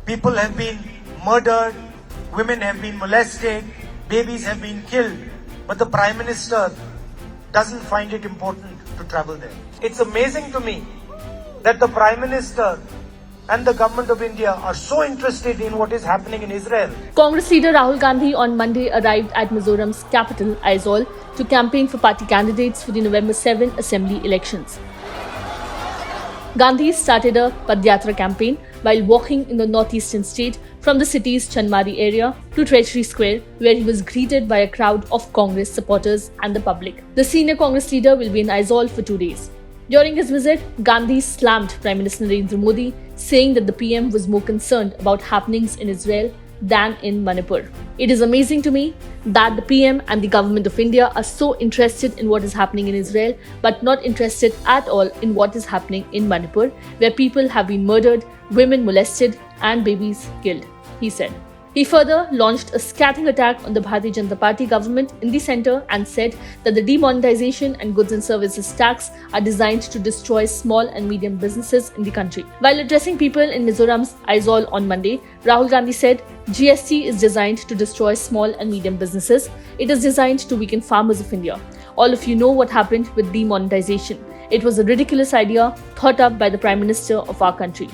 People have been murdered, women have been molested, babies have been killed, but the Prime Minister doesn't find it important to travel there. It's amazing to me that the Prime Minister and the government of India are so interested in what is happening in Israel. Congress leader Rahul Gandhi on Monday arrived at Mizoram's capital, Aizawl, to campaign for party candidates for the November 7 assembly elections. Gandhi started a Padyatra campaign while walking in the northeastern state from the city's Chanmari area to Treasury Square, where he was greeted by a crowd of Congress supporters and the public. The senior Congress leader will be in Aizawl for 2 days. During his visit, Gandhi slammed Prime Minister Narendra Modi, saying that the PM was more concerned about happenings in Israel than in Manipur. It is amazing to me that the PM and the government of India are so interested in what is happening in Israel, but not interested at all in what is happening in Manipur, where people have been murdered, women molested, and babies killed, he said. He further launched a scathing attack on the Bharatiya Janata Party government in the centre and said that the demonetization and goods and services tax are designed to destroy small and medium businesses in the country. While addressing people in Mizoram's Aizawl on Monday, Rahul Gandhi said, GST is designed to destroy small and medium businesses. It is designed to weaken farmers of India. All of you know what happened with demonetization. It was a ridiculous idea thought up by the Prime Minister of our country.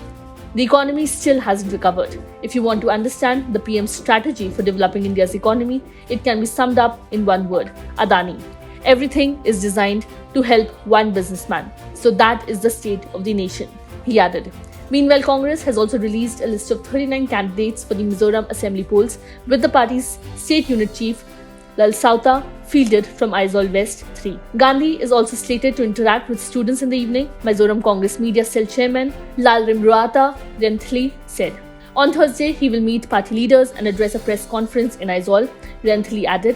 The economy still hasn't recovered. If you want to understand the PM's strategy for developing India's economy, it can be summed up in one word: Adani. Everything is designed to help one businessman. So that is the state of the nation, he added. Meanwhile, Congress has also released a list of 39 candidates for the Mizoram Assembly polls, with the party's state unit chief, Lal Sauta, fielded from Aizawl West 3. Gandhi is also slated to interact with students in the evening, Mizoram Congress Media Cell Chairman Lal Rimruata Renthli said. On Thursday, he will meet party leaders and address a press conference in Aizawl, Renthli added.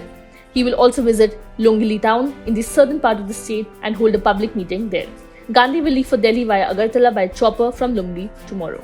He will also visit Longili town in the southern part of the state and hold a public meeting there. Gandhi will leave for Delhi via Agartala by chopper from Longili tomorrow.